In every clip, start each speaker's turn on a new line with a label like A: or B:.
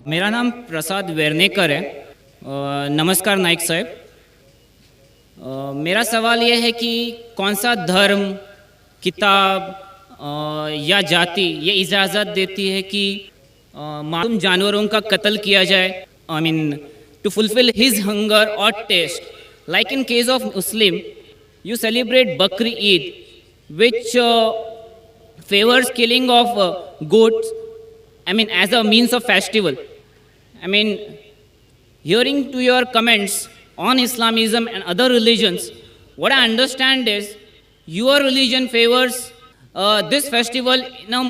A: मेरा नाम प्रसाद वेर्नेकर है। नमस्कार नाइक साहब। मेरा सवाल यह है कि कौन सा धर्म, किताब या जाति ये इजाज़त देती है कि मासूम जानवरों का कत्ल किया जाए, I mean to fulfil his hunger और taste. Like in case of Muslim, you celebrate Bakri Eid, which favors killing of goats, I mean, as a means of festival. I mean, hearing to your comments on Islamism and other religions, what I understand is your religion favors this festival in a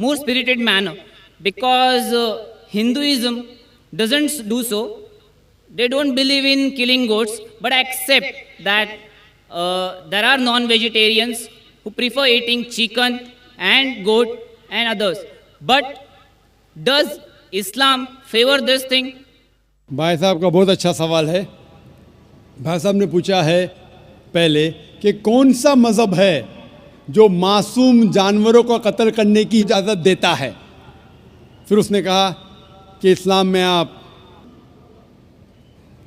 A: more spirited manner, because Hinduism doesn't do so. They don't believe in killing goats, but accept that there are non-vegetarians who prefer eating chicken and goat and others. But does Islam favor this thing?
B: भाई साहब का बहुत अच्छा सवाल है। भाई साहब ने पूछा है पहले कि कौन सा मज़हब है जो मासूम जानवरों को कत्ल करने की इजाज़त देता है। फिर उसने कहा कि इस्लाम में आप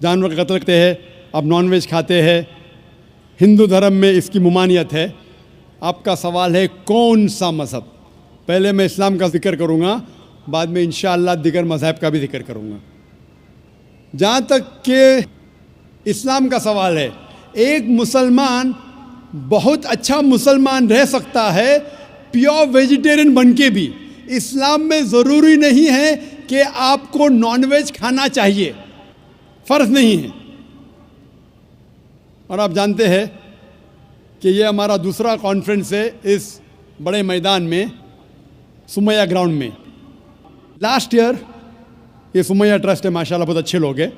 B: जानवर का कत्ल करते हैं, आप नॉनवेज खाते हैं, हिंदू धर्म में इसकी ममानियत है। आपका सवाल है कौन सा मज़हब। पहले मैं इस्लाम का जिक्र करूँगा, बाद में इंशाअल्लाह दिगर मज़हब का भी जिक्र करूँगा। जहाँ तक कि इस्लाम का सवाल है, एक मुसलमान बहुत अच्छा मुसलमान रह सकता है प्योर वेजिटेरियन बन के भी। इस्लाम में ज़रूरी नहीं है कि आपको नॉनवेज खाना चाहिए, फ़र्ज़ नहीं है। और आप जानते हैं कि ये हमारा दूसरा कॉन्फ्रेंस है इस बड़े मैदान में, सुमैया ग्राउंड में। लास्ट ईयर ये सुमैया ट्रस्ट है, माशाल्लाह बहुत अच्छे लोग हैं।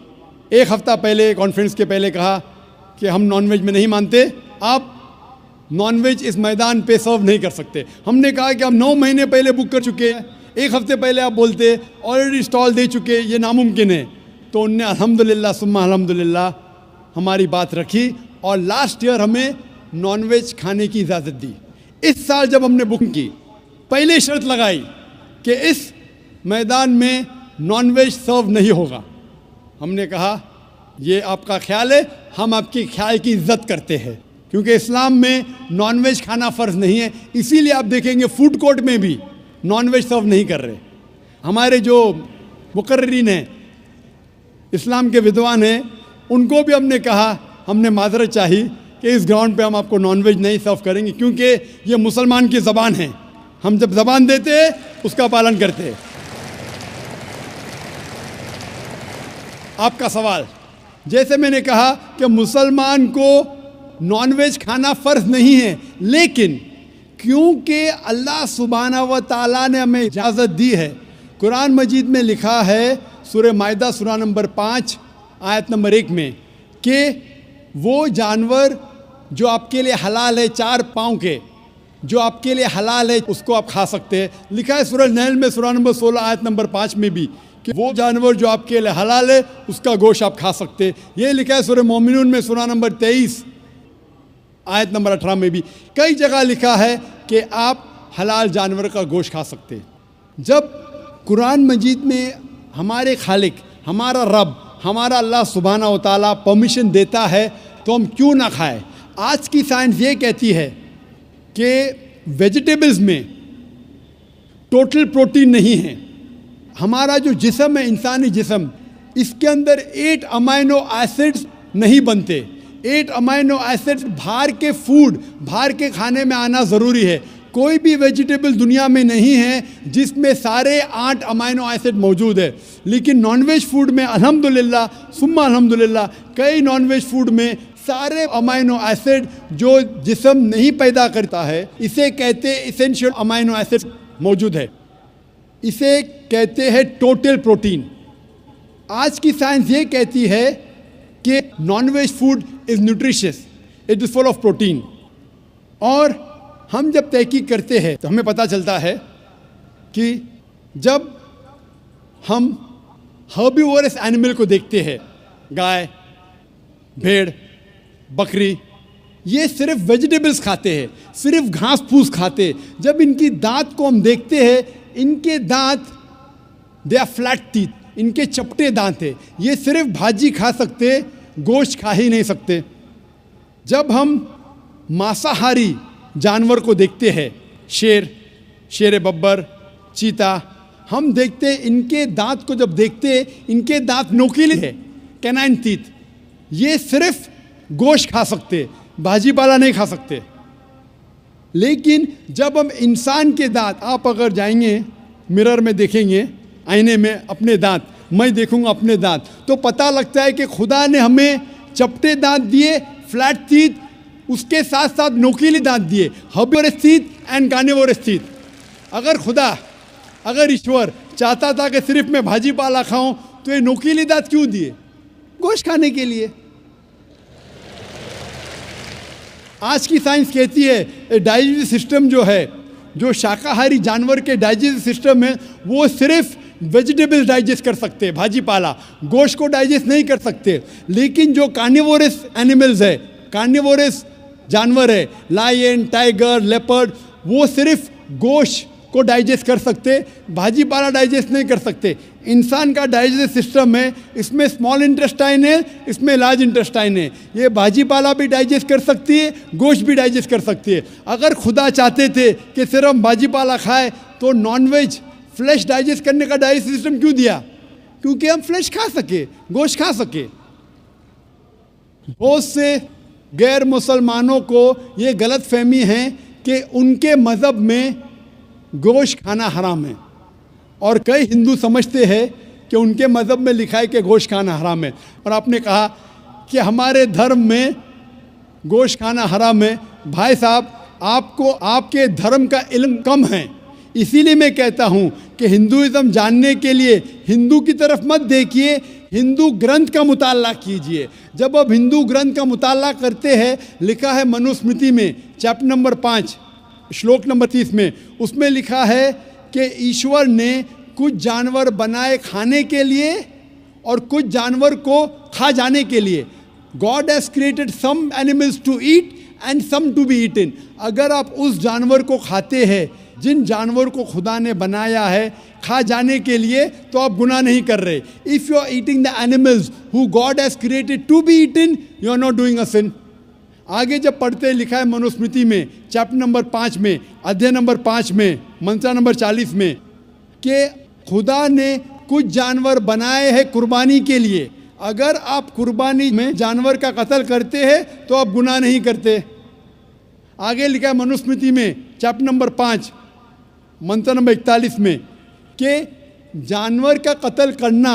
B: एक हफ़्ता पहले कॉन्फ्रेंस के पहले कहा कि हम नॉनवेज में नहीं मानते, आप नॉनवेज इस मैदान पे सर्व नहीं कर सकते। हमने कहा कि हम 9 महीने पहले बुक कर चुके हैं, एक हफ़्ते पहले आप बोलते ऑलरेडी स्टॉल दे चुके, ये नामुमकिन है। तो उनने अल्हम्दुलिल्लाह सुम्मा अल्हम्दुलिल्लाह हमारी बात रखी और लास्ट ईयर हमें नॉनवेज खाने की इजाज़त दी। इस साल जब हमने बुकिंग की, पहले शर्त लगाई कि इस मैदान में नॉनवेज सर्व नहीं होगा। हमने कहा ये आपका ख्याल है, हम आपके ख्याल की इज्जत करते हैं, क्योंकि इस्लाम में नॉनवेज खाना फ़र्ज़ नहीं है। इसीलिए आप देखेंगे फूड कोर्ट में भी नॉनवेज सर्व नहीं कर रहे। हमारे जो मुकर्रिरीन हैं, इस्लाम के विद्वान हैं, उनको भी हमने कहा, हमने माजरत चाही कि इस ग्राउंड पे हम आपको नॉनवेज नहीं सर्व करेंगे, क्योंकि ये मुसलमान की ज़बान है। हम जब ज़बान देते हैं उसका पालन करते हैं। आपका सवाल, जैसे मैंने कहा कि मुसलमान को नॉनवेज खाना फ़र्ज़ नहीं है, लेकिन क्योंकि अल्लाह सुब्हानहू व तआला ने हमें इजाज़त दी है, कुरान मजीद में लिखा है सूरह माइदा सूरा नंबर 5 आयत नंबर 1 में कि वो जानवर जो आपके लिए हलाल है, 4 पाँव के, जो आपके लिए हलाल है उसको आप खा सकते हैं। लिखा है सूरह नहल में सूरा नंबर 16 आयत नंबर 5 में भी कि वो जानवर जो आपके लिए हलाल है उसका गोश्त आप खा सकते हैं। ये लिखा है सूरह मोमिनून में सूरा नंबर 23 आयत नंबर 18 में भी। कई जगह लिखा है कि आप हलाल जानवर का गोश्त खा सकते हैं। जब कुरान मजीद में हमारे खालिक, हमारा रब, हमारा अल्लाह सुब्हानहू व तआला परमिशन देता है तो हम क्यों ना खाएं। आज की साइंस ये कहती है कि वेजिटेबल्स में टोटल प्रोटीन नहीं है। हमारा जो जिस्म है, इंसानी जिस्म, इसके अंदर 8 अमाइनो एसिड्स नहीं बनते। 8 अमाइनो एसिड्स बाहर के फूड, बाहर के खाने में आना ज़रूरी है। कोई भी वेजिटेबल दुनिया में नहीं है जिसमें सारे 8 अमाइनो एसिड मौजूद है, लेकिन नॉनवेज फूड में अल्हम्दुलिल्लाह सुम्मा अल्हम्दुलिल्लाह कई नॉनवेज फूड में सारे अमाइनो एसिड जो जिस्म नहीं पैदा करता है, इसे कहते हैं इसेंशियल अमाइनो एसिड मौजूद है। इसे कहते हैं टोटल प्रोटीन। आज की साइंस ये कहती है कि nonveg food is nutritious, it is full of protein. और हम जब तहकीक करते हैं तो हमें पता चलता है कि जब हम हर्बीवोरस एनिमल को देखते हैं, गाय, भेड़, बकरी, ये सिर्फ वेजिटेबल्स खाते हैं, सिर्फ घास फूस खाते हैं। जब इनकी दांत को हम देखते हैं, इनके दांत दे आर फ्लैट टीथ, इनके चपटे दांत है, ये सिर्फ भाजी खा सकते, गोश्त खा ही नहीं सकते। जब हम मांसाहारी जानवर को देखते हैं, शेर बब्बर, चीता, हम देखते इनके दांत को जब देखते इनके दांत नोकीले हैं, कैनाइन टीथ। ये सिर्फ गोश्त खा सकते, भाजी पाला नहीं खा सकते। लेकिन जब हम इंसान के दांत, आप अगर जाएंगे मिरर में देखेंगे, आईने में अपने दांत, मैं देखूंगा अपने दांत, तो पता लगता है कि खुदा ने हमें चपटे दांत दिए, फ्लैट टीथ, उसके साथ साथ नोकीले दांत दिए, herbivores teeth and carnivorous teeth. अगर ईश्वर चाहता था कि सिर्फ मैं भाजी पाला खाऊं, तो ये नोकीले दांत क्यों दिए? गोश्त खाने के लिए। आज की साइंस कहती है डाइजेस्टिव सिस्टम जो है, जो शाकाहारी जानवर के डाइजेस्टिव सिस्टम है, वो सिर्फ वेजिटेबल्स डाइजेस्ट कर सकते हैं, भाजी पाला, गोश्त को डाइजेस्ट नहीं कर सकते। लेकिन जो कार्निवोरस एनिमल्स है, कार्निवोरस जानवर है, लायन, टाइगर, लेपर्ड, वो सिर्फ गोश्त को डाइजेस्ट कर सकते, भाजी पाला डाइजेस्ट नहीं कर सकते। इंसान का डाइजेस्टिव सिस्टम है, इसमें स्मॉल इंटेस्टाइन है, इसमें लार्ज इंटेस्टाइन है। ये भाजी पाला भी डाइजेस्ट कर सकती है, गोश्त भी डाइजेस्ट कर सकती है। अगर खुदा चाहते थे कि सिर्फ हम भाजी पाला खाए, तो नॉनवेज फ्लैश डाइजेस्ट करने का डाइजेस्टिव सिस्टम क्यों दिया? क्योंकि हम फ्लैश खा सके, गोश्त खा सके। बहुत से गैर मुसलमानों को ये गलत फहमी है कि उनके मज़हब में गोश्त खाना हराम है, और कई हिंदू समझते हैं कि उनके मज़हब में लिखा है कि गोश्त खाना हराम है। और आपने कहा कि हमारे धर्म में गोश्त खाना हराम है। भाई साहब, आपको आपके धर्म का इल्म कम है, इसीलिए मैं कहता हूँ कि हिंदुइज़्म जानने के लिए हिंदू की तरफ मत देखिए, हिंदू ग्रंथ का मुताला कीजिए। जब आप हिंदू ग्रंथ का मुताला करते हैं, लिखा है मनुस्मृति में चैप्टर नंबर 5 श्लोक नंबर 30 में, उसमें लिखा है कि ईश्वर ने कुछ जानवर बनाए खाने के लिए और कुछ जानवर को खा जाने के लिए। God has created some animals to eat and some to be eaten. अगर आप उस जानवर को खाते हैं जिन जानवर को खुदा ने बनाया है खा जाने के लिए, तो आप गुनाह नहीं कर रहे। If you are eating the animals who God has created to be eaten, you are not doing a sin. आगे जब पढ़ते लिखा है मनुस्मृति में चैप्टर नंबर 5 में, अध्याय नंबर 5 में, मंत्र नंबर 40 में, कि खुदा ने कुछ जानवर बनाए हैं कुर्बानी के लिए। अगर आप कुर्बानी में जानवर का कत्ल करते हैं तो आप गुनाह नहीं करते। आगे लिखा है मनुस्मृति में चैप्टर नंबर 5 मंत्र नंबर 41 में कि जानवर का कत्ल करना,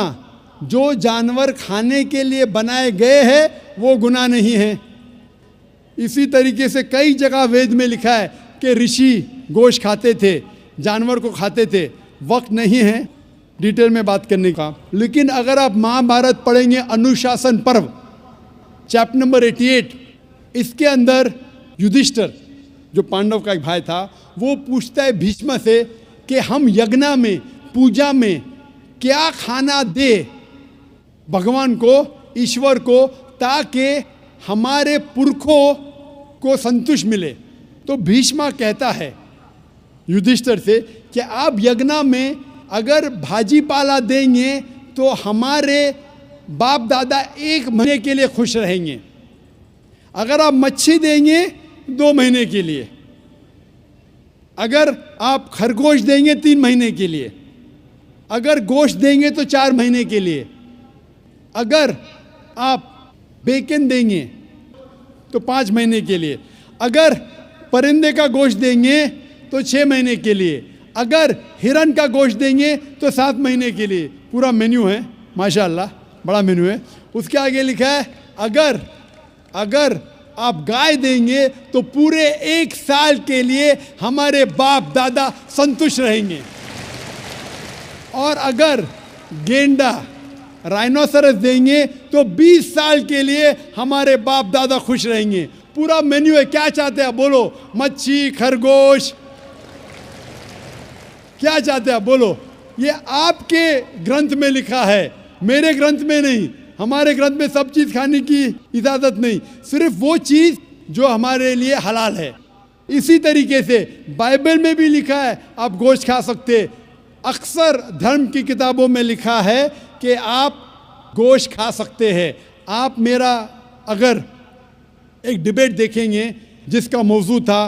B: जो जानवर खाने के लिए बनाए गए हैं, वो गुनाह नहीं है। इसी तरीके से कई जगह वेद में लिखा है कि ऋषि गोश्त खाते थे, जानवर को खाते थे। वक्त नहीं है डिटेल में बात करने का, लेकिन अगर आप महाभारत पढ़ेंगे अनुशासन पर्व चैप्टर नंबर 88, इसके अंदर युधिष्ठिर जो पांडव का एक भाई था, वो पूछता है भीष्म से कि हम यज्ञ में, पूजा में क्या खाना दे भगवान को, ईश्वर को, ताकि हमारे पुरखों को संतुष्ट मिले। तो भीष्म कहता है युधिष्ठिर से कि आप यज्ञ में अगर भाजी पाला देंगे तो हमारे बाप दादा 1 महीने के लिए खुश रहेंगे। अगर आप मच्छी देंगे 2 महीने के लिए, अगर आप खरगोश देंगे 3 महीने के लिए, अगर गोश्त देंगे तो 4 महीने के लिए, अगर आप बेकन देंगे तो 5 महीने के लिए, अगर परिंदे का गोश्त देंगे तो 6 महीने के लिए, अगर हिरन का गोश्त देंगे तो 7 महीने के लिए। पूरा मेन्यू है, माशाल्लाह बड़ा मेन्यू है। उसके आगे लिखा है अगर आप गाय देंगे तो पूरे 1 साल के लिए हमारे बाप दादा संतुष्ट रहेंगे, और अगर गेंडा राइनोसरस देंगे तो 20 साल के लिए हमारे बाप दादा खुश रहेंगे। पूरा मेन्यू है। क्या चाहते हैं बोलो? मच्छी, खरगोश, क्या चाहते हैं बोलो? ये आपके ग्रंथ में लिखा है, मेरे ग्रंथ में नहीं। हमारे ग्रंथ में सब चीज़ खाने की इजाज़त नहीं, सिर्फ वो चीज़ जो हमारे लिए हलाल है। इसी तरीके से बाइबल में भी लिखा है आप गोश्त खा सकते। अक्सर धर्म की किताबों में लिखा है कि आप गोश्त खा सकते हैं। आप मेरा अगर एक डिबेट देखेंगे जिसका मौजू था,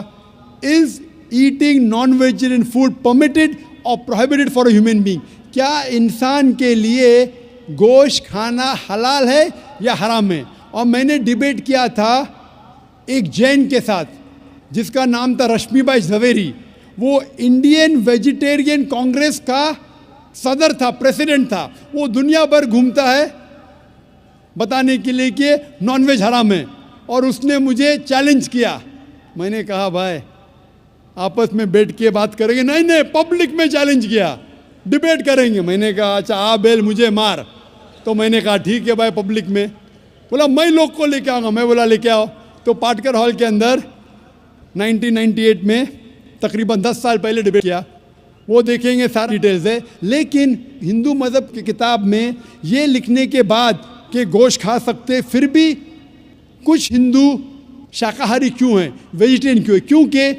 B: is eating non vegetarian food permitted और prohibited for a human being? क्या इंसान के लिए गोश्त खाना हलाल है या हराम है? और मैंने डिबेट किया था एक जैन के साथ जिसका नाम था रश्मिबाई झवेरी। वो इंडियन वेजिटेरियन कांग्रेस का सदर था, प्रेसिडेंट था। वो दुनिया भर घूमता है बताने के लिए कि नॉनवेज हराम है, और उसने मुझे चैलेंज किया। मैंने कहा भाई आपस में बैठ के बात करेंगे। नहीं नहीं, पब्लिक में चैलेंज किया, डिबेट करेंगे। मैंने कहा अच्छा आ बेल मुझे मार। तो मैंने कहा ठीक है भाई, पब्लिक में। बोला मैं लोग को लेके आऊँगा। मैं बोला लेके आओ। तो पाटकर हॉल के अंदर 1998 में तकरीबन 10 साल पहले डिबेट किया। वो देखेंगे सारी डिटेल्स है। लेकिन हिंदू मज़हब की किताब में ये लिखने के बाद कि गोश्त खा सकते, फिर भी कुछ हिंदू शाकाहारी क्यों हैं, वेजिटेरियन क्यों है? क्योंकि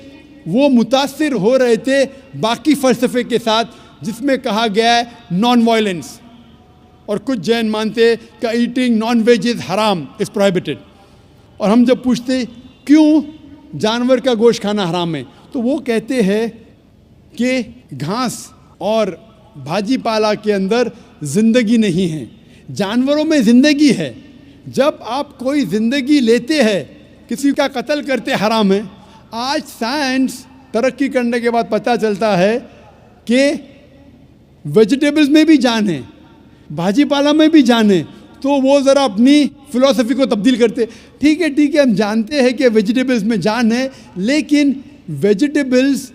B: वो मुतासिर हो रहे थे बाकी फ़लसफ़े के साथ जिसमें कहा गया है नॉन वायलेंस। और कुछ जैन मानते कि ईटिंग नॉन वेज इज़ हराम, इज़ प्रोहिबिटेड। और हम जब पूछते क्यों जानवर का गोश्त खाना हराम है, तो वो कहते हैं कि घास और भाजी पाला के अंदर ज़िंदगी नहीं है, जानवरों में ज़िंदगी है। जब आप कोई ज़िंदगी लेते हैं, किसी का कत्ल करते हराम है। आज साइंस तरक्की करने के बाद पता चलता है कि वेजिटेबल्स में भी जान है, भाजी पाला में भी जान है। तो वो ज़रा अपनी फ़िलॉसफी को तब्दील करते। ठीक है, हम जानते हैं कि वेजिटेबल्स में जान है, लेकिन वेजिटेबल्स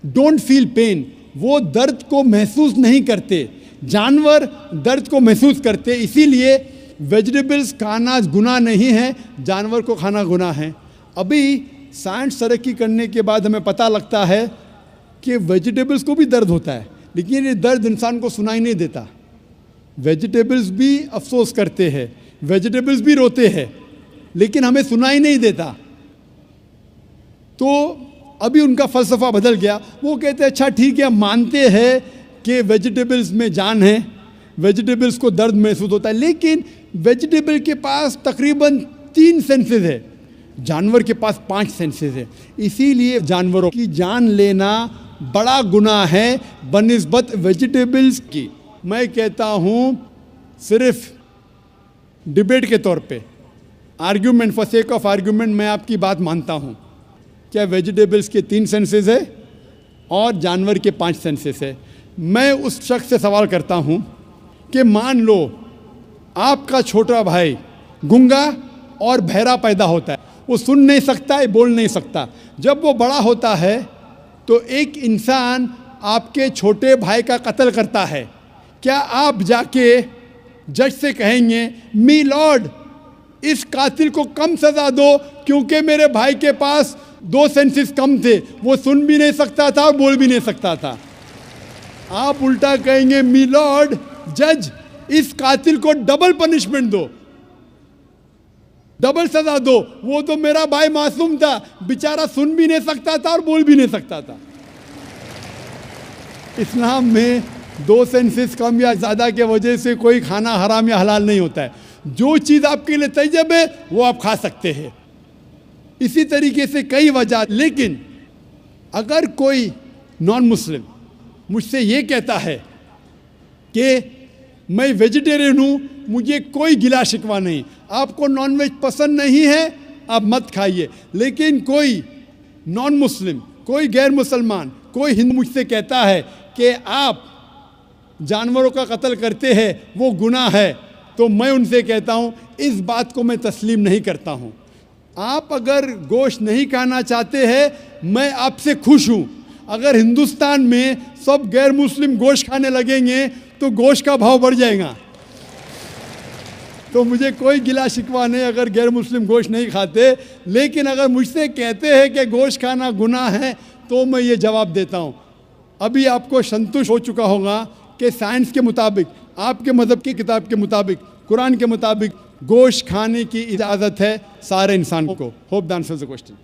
B: डोंट फील पेन, वो दर्द को महसूस नहीं करते। जानवर दर्द को महसूस करते, इसीलिए वेजिटेबल्स खाना गुनाह नहीं है, जानवर को खाना गुनाह है। अभी साइंस तरक्की करने के बाद हमें पता लगता है कि वेजिटेबल्स को भी दर्द होता है, लेकिन ये दर्द इंसान को सुनाई नहीं देता। वेजिटेबल्स भी अफसोस करते हैं, वेजिटेबल्स भी रोते हैं, लेकिन हमें सुनाई नहीं देता। तो अभी उनका फ़लसफ़ा बदल गया। वो कहते हैं अच्छा ठीक है, मानते हैं कि वेजिटेबल्स में जान है, वेजिटेबल्स को दर्द महसूस होता है, लेकिन वेजिटेबल के पास तकरीबन 3 सेंसेस है, जानवर के पास 5 सेंसेस है। इसीलिए जानवरों की जान लेना बड़ा गुनाह है बनिस्बत वेजिटेबल्स की। मैं कहता हूँ सिर्फ डिबेट के तौर पे, argument, for sake of argument, मैं आपकी बात मानता हूँ। क्या वेजिटेबल्स के 3 सेंसेस है और जानवर के 5 सेंसेस है। मैं उस शख्स से सवाल करता हूँ कि मान लो आपका छोटा भाई गूंगा और बहरा पैदा होता है, वो सुन नहीं सकता है, बोल नहीं सकता। जब वो बड़ा होता है तो एक इंसान आपके छोटे भाई का कत्ल करता है, क्या आप जाके जज से कहेंगे मी लॉर्ड इस कातिल को कम सज़ा दो क्योंकि मेरे भाई के पास 2 सेंसेस कम थे, वो सुन भी नहीं सकता था और बोल भी नहीं सकता था? आप उल्टा कहेंगे मी लॉर्ड जज इस कातिल को डबल पनिशमेंट दो, डबल सजा दो, वो तो मेरा भाई मासूम था, बेचारा सुन भी नहीं सकता था और बोल भी नहीं सकता था। इस्लाम में 2 सेंसेस कम या ज़्यादा के वजह से कोई खाना हराम या हलाल नहीं होता है। जो चीज़ आपके लिए तैयब है वो आप खा सकते हैं। इसी तरीके से कई वजह। लेकिन अगर कोई नॉन मुस्लिम मुझसे ये कहता है कि मैं वेजिटेरियन हूँ, मुझे कोई गिला शिकवा नहीं, आपको नॉनवेज पसंद नहीं है आप मत खाइए, लेकिन कोई नॉन मुस्लिम, कोई गैर मुसलमान, कोई हिंदू मुझसे कहता है कि आप जानवरों का कत्ल करते हैं वो गुनाह है, तो मैं उनसे कहता हूँ इस बात को मैं तस्लीम नहीं करता हूँ। आप अगर गोश्त नहीं खाना चाहते हैं, मैं आपसे खुश हूँ। अगर हिंदुस्तान में सब गैर मुस्लिम गोश्त खाने लगेंगे तो गोश्त का भाव बढ़ जाएगा। तो मुझे कोई गिला शिकवा नहीं अगर गैर मुस्लिम गोश्त नहीं खाते, लेकिन अगर मुझसे कहते हैं कि गोश्त खाना गुनाह है तो मैं ये जवाब देता हूँ। अभी आपको संतुष्ट हो चुका होगा कि साइंस के मुताबिक, आपके मज़हब की किताब के मुताबिक, कुरान के मुताबिक गोश्त खाने की इजाज़त है सारे इंसान को। Hope the answer the question.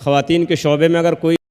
C: ख़वातीन के शोबे में अगर कोई